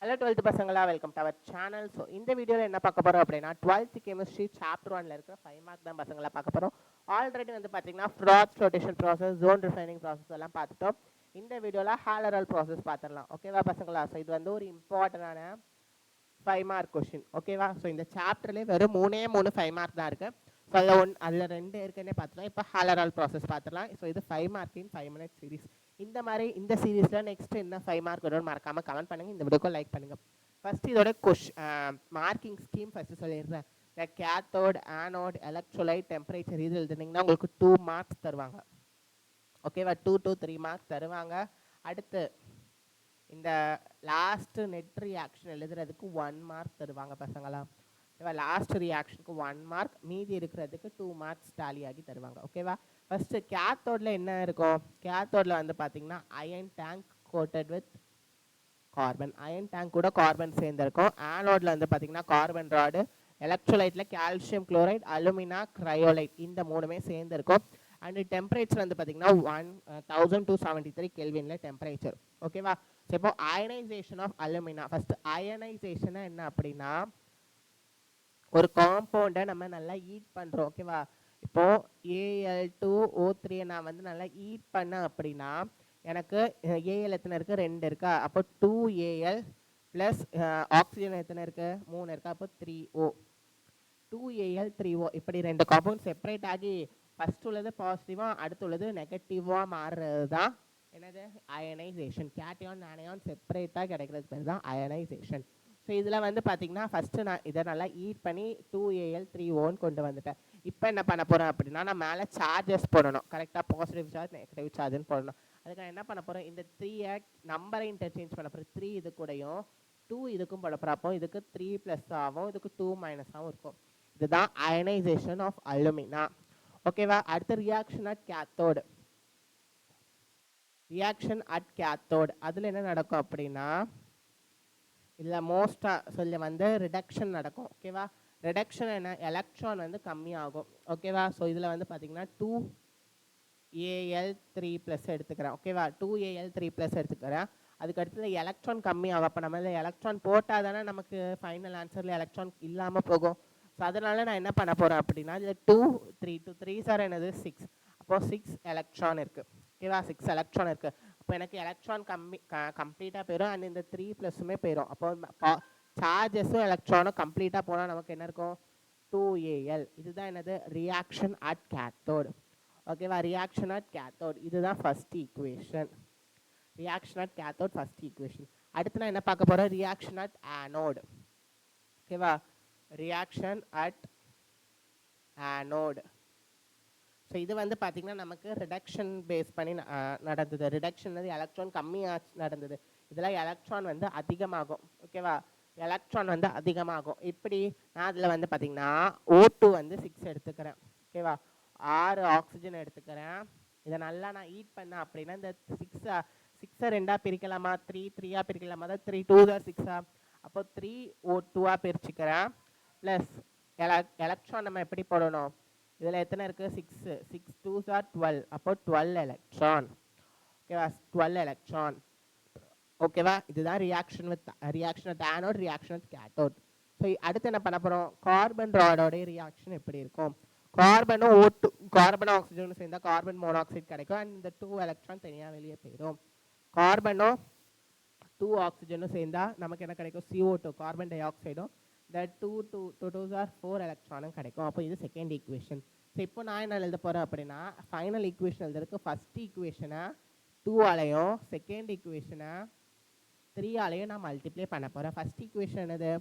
Hello 12th பசங்களா, welcome to our channel. So இந்த வீடியோவில் என்ன பார்க்க போகிறோம் அப்படின்னா 12th கெமிஸ்ட்ரி சாப்டர் 1ல இருக்கிற 5 மார்க் தான் பசங்களா பார்க்க போகிறோம். ஆல்ரெடி வந்து பார்த்தீங்கன்னா froth flotation process, zone refining process எல்லாம் பார்த்துட்டோம். இந்த வீடியோவில் ஹாலரல் ப்ராசஸ் பார்த்துடலாம். ஓகேவா பசங்களா? ஸோ இது வந்து ஒரு இம்பார்ட்டண்டான 5 மார்க் கொஷின். ஓகேவா? ஸோ இந்த சாப்டர்லேயே வெறும் மூணு 5 மார்க் தான் இருக்குது. ஸோ அதில் 2 இருக்குன்னே பார்த்துலாம். இப்போ ஹாலரல் ப்ராசஸ் பார்த்துலாம். ஸோ இது 5 மார்க் இன் 5 மினிட் சீரிஸ். இந்த மாதிரி இந்த சீரீஸில் நெக்ஸ்ட் என்ன 5 மார்க் வரும்னு மறக்காமல் கமெண்ட் பண்ணுங்கள். இந்த வீடியோக்கு லைக் பண்ணுங்கள். ஃபர்ஸ்ட் இதோட மார்க்கிங் ஸ்கீம் ஃபர்ஸ்ட் சொல்லிடுறேன். இந்த கேத்தோட், ஆனோட், எலக்ட்ரோலைட், டெம்பரேச்சர் இது எழுதுனீங்கன்னா உங்களுக்கு 2 மார்க்ஸ் தருவாங்க. ஓகேவா? 2 to 3 மார்க்ஸ் தருவாங்க. அடுத்து இந்த லாஸ்ட் நெட் ரியாக்ஷன் எழுதுறதுக்கு 1 மார்க் தருவாங்க பசங்களா. ஓகேவா? லாஸ்ட் ரியாக்ஷனுக்கு 1 மார்க், மீதி இருக்கிறதுக்கு 2 மார்க்ஸ் டாலி ஆகி தருவாங்க. ஓகேவா? ஃபர்ஸ்ட் கேத்தோடில் என்ன இருக்கும்? கேத்தோடில் வந்து பார்த்தீங்கன்னா iron tank coated with carbon. Iron tank கூட கார்பன் சேர்ந்துருக்கும். ஆனோடில் வந்து பார்த்தீங்கன்னா கார்பன் ராடு, எலக்ட்ரோலைட்டில் கால்சியம் குளோரைட், அலுமினா, கிரையோலைட் இந்த மூணுமே சேர்ந்துருக்கும். அண்ட் டெம்பரேச்சர் வந்து பார்த்தீங்கன்னா 1273 கெல்வினில் டெம்பரேச்சர். ஓகேவா? ஸோ இப்போ ionisation of alumina. First ionisation என்ன அப்படின்னா ஒரு காம்பவுண்டை நம்ம நல்லா ஹீட் பண்ணுறோம். ஓகேவா? இப்போ Al2O3 நான் வந்து நல்லா ஹீட் பண்ணேன் அப்படின்னா எனக்கு ஏஎல் எத்தனை இருக்குது? 2 இருக்கா? அப்போ 2Al ப்ளஸ் ஆக்சிஜன் எத்தனை இருக்குது? 3 இருக்கா? அப்போ 3O. 2Al 3O இப்படி 2 காம்பவுண்ட் செப்பரேட் ஆகி ஃபர்ஸ்ட் உள்ளது பாசிட்டிவாக அடுத்து உள்ளது நெகட்டிவாக மாறுறது தான் என்னது? அயனைசேஷன். கேட்டையான் ஆனையான் செப்பரேட்டாக கிடைக்கிறது பேர் தான் அயனைசேஷன். ஸோ இதில் வந்து பார்த்தீங்கன்னா ஃபஸ்ட்டு நான் இதை நல்லா ஹீட் பண்ணி 2Al 3Oன்னு கொண்டு வந்துட்டேன். இப்போ என்ன பண்ண போகிறேன் அப்படின்னா நான் மேலே சார்ஜஸ் போடணும். கரெக்டாக பாசிட்டிவ் சார்ஜ் நெகட்டிவ் சார்ஜ்னு போடணும். அதுக்கு நான் என்ன பண்ண போகிறேன்? இந்த 3 நம்பரை இன்டர்சேஞ்ச் பண்ண போகிறேன். 3 இது கூடயும் 2 இதுக்கும் போட போகிறோம். அப்போ இதுக்கு 3 ப்ளஸ் ஆகும், இதுக்கு 2 மைனஸாகவும் இருக்கும். இதுதான் அயனைசேஷன் ஆஃப் அலுமினா. ஓகேவா? அடுத்த reaction at cathode. Reaction at cathode அதில் என்ன நடக்கும் அப்படின்னா இதில் மோஸ்ட்டாக சொல்ல வந்து ரிடக்ஷன் நடக்கும். ஓகேவா? ரிடக்ஷன் என்ன? எலக்ட்ரான் வந்து கம்மியாகும். ஓகேவா? ஸோ இதில் வந்து பார்த்தீங்கன்னா 2Al3 ப்ளஸ் எடுத்துக்கிறேன். ஓகேவா? 2Al3 ப்ளஸ் எடுத்துக்கிறேன். அதுக்கு அடுத்தது எலக்ட்ரான் கம்மியாகும். அப்போ நம்ம இதில் எலக்ட்ரான் போட்டால் தானே நமக்கு ஃபைனல் ஆன்சரில் எலக்ட்ரான் இல்லாமல் போகும். ஸோ அதனால் நான் என்ன பண்ண போகிறேன் அப்படின்னா இதில் 2 3 சார் என்னது 6. அப்போது 6 எலக்ட்ரான் இருக்குது. ஓகேவா? 6 எலக்ட்ரான் இருக்குது. அப்போ எனக்கு எலக்ட்ரான் கம்ப்ளீட்டாக போயிடும். அண்ட் இந்த 3 ப்ளஸுமே போயிடும். அப்போ சார்ஜஸும் எலக்ட்ரானும் கம்ப்ளீட்டாக போனால் நமக்கு என்ன இருக்கும்? 2Al. இதுதான் என்னது? Reaction at cathode. ஓகேவா? ரியாக்ஷன் அட் கேத்தோடு இதுதான் first equation. Reaction at cathode first equation. அடுத்து நான் என்ன பார்க்க போகிறேன்? Reaction at anode. ஓகேவா? Reaction at anode. ஸோ இது வந்து பார்த்திங்கன்னா நமக்கு ரிடக்ஷன் பேஸ் பண்ணி நடந்தது. ரிடக்ஷன் வந்து எலக்ட்ரான் கம்மியாக நடந்தது. இதில் எலக்ட்ரான் வந்து அதிகமாகும். ஓகேவா? எலக்ட்ரான் வந்து அதிகமாகும். இப்படி நான் அதில் வந்து பார்த்திங்கன்னா O2 வந்து 6 எடுத்துக்கிறேன். ஓகேவா? 6 ஆக்சிஜன் எடுத்துக்கிறேன். இதை நல்லா நான் ஹீட் பண்ணேன் அப்படின்னா இந்த 6 2 பிரிக்கலாமா? 3 பிரிக்கலாமா? அதாவது 3 2 6. அப்போ 3O2 பிரிச்சுக்கிறேன். ப்ளஸ் எலக்ட்ரான் நம்ம எப்படி போடணும்? இதில் எத்தனை இருக்குது? 6. 6 2s are 12. அப்போ 12 எலக்ட்ரான். ஓகேவா? 12 எலக்ட்ரான். ஓகேவா? இதுதான் reaction at anode, reaction at cathode. So அடுத்து என்ன பண்ண போகிறோம்? கார்பன் ராடோடைய ரியாக்ஷன் எப்படி இருக்கும்? கார்பனும் O2 கார்பன் ஆக்சிஜனும் சேர்ந்தால் கார்பன் மோனாக்சைடு கிடைக்கும். அண்ட் இந்த 2 எலக்ட்ரான் தனியாக வெளியே போயிடும். கார்பனும் 2 ஆக்சிஜனும் சேர்ந்தால் நமக்கு என்ன கிடைக்கும்? CO2 carbon tie ஆக்சைடும். இந்த 2 ஆர் 4 எலக்ட்ரானும் கிடைக்கும். அப்போ இது செகண்ட் ஈக்குவேஷன். ஸோ இப்போ நான் என்ன எழுத போகிறேன் அப்படின்னா ஃபைனல் ஈக்குவேஷன் எழுதுறதுக்கு ஃபர்ஸ்ட் ஈக்குவேஷனை 2ஆலையும் செகண்ட் ஈக்குவேஷனை 3ஆலையும் நான் மல்டிப்ளை பண்ண போகிறேன். ஃபர்ஸ்ட் ஈக்குவேஷன் என்னது?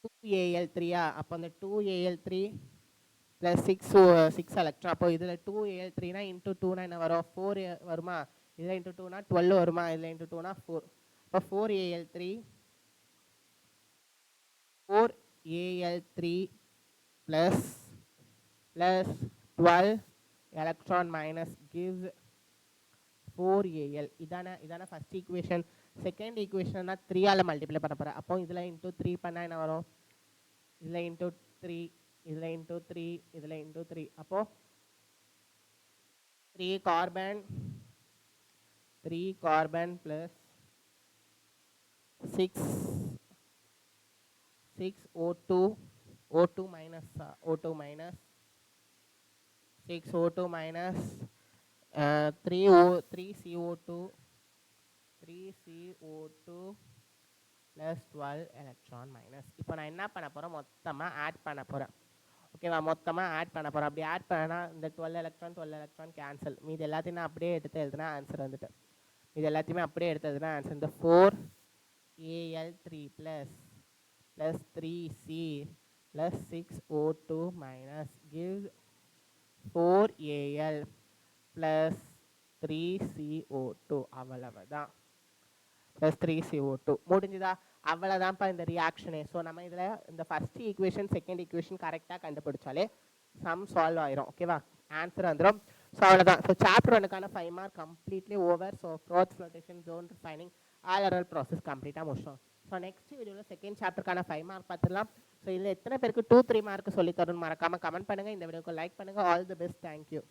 2Al3. அப்போ அந்த 2Al3 ப்ளஸ் 6 எலக்ட்ரான். அப்போ இதில் 2Al3 இன்ட்டு 2 என்ன வரும்? 4 வருமா? இதில் இன்ட்டு 2 12 வருமா? இதில் இன்ட்டு 2 4. அப்போ 4Al3 plus 12 electron minus gives 4Al. இதான ஃபர்ஸ்ட் ஈக்குவேஷன். செகண்ட் ஈக்குவேஷன் நான் 3ஆல் மல்டிப்ளை பண்ண போகிறேன். அப்போ இதில் இன்ட்டு 3 பண்ணால் என்ன வரும்? இதில் இன்ட்டு 3, இதில் இன்ட்டு 3, இதில் இன்ட்டு 3. அப்போது 3 carbon plus 6 O2 minus 6 O2 minus 3CO2 plus 12 electron minus. இப்போ நான் என்ன பண்ண போகிறேன், மொத்தமாக ஆட் பண்ண போகிறேன். ஓகேவா, மொத்தமாக ஆட் பண்ண போகிறோம். அப்படி ஆட் பண்ணனா இந்த 12 எலக்ட்ரான் கேன்சல். மீது எல்லாத்தையும் நான் அப்படியே எடுத்து எழுதுனா ஆன்சர் வந்துட்டு, இது எல்லாத்தையுமே அப்படியே எடுத்து எழுதுனா ஆன்சர். இந்த 4Al3 plus 3C plus 6O2 minus gives 4Al plus 3CO2. அவ்வளவுதான், ப்ளஸ் 3CO2 முடிஞ்சுதா? அவ்வளோதான்ப்பா இந்த ரியாக்ஷனே. ஸோ நம்ம இதில் இந்த ஃபஸ்ட் ஈக்குவேஷன் செகண்ட் ஈக்குவேஷன் கரெக்டாக கண்டுபிடிச்சாலே சம் சால்வ் ஆயிரும். ஓகேவா, ஆன்சர் வந்துடும். ஸோ அவ்வளோதான். ஸோ சாப்டர் 1க்கான 5 mark completely over. So froth flotation, zone refining, all process கம்ப்ளீட்டாக முடிச்சோம். ஸோ நெக்ஸ்ட் வீடியோவில் செகண்ட் சாப்டருக்கான 5 மார்க் பார்த்துடலாம். ஸோ இதில் எத்தனை பேருக்கு 2-3 மார்க் சொல்லி தரும்னு மறக்காமல் கமெண்ட் பண்ணுங்கள். இந்த வீடியோக்கு லைக் பண்ணுங்கள். All the best. தேங்க்யூ.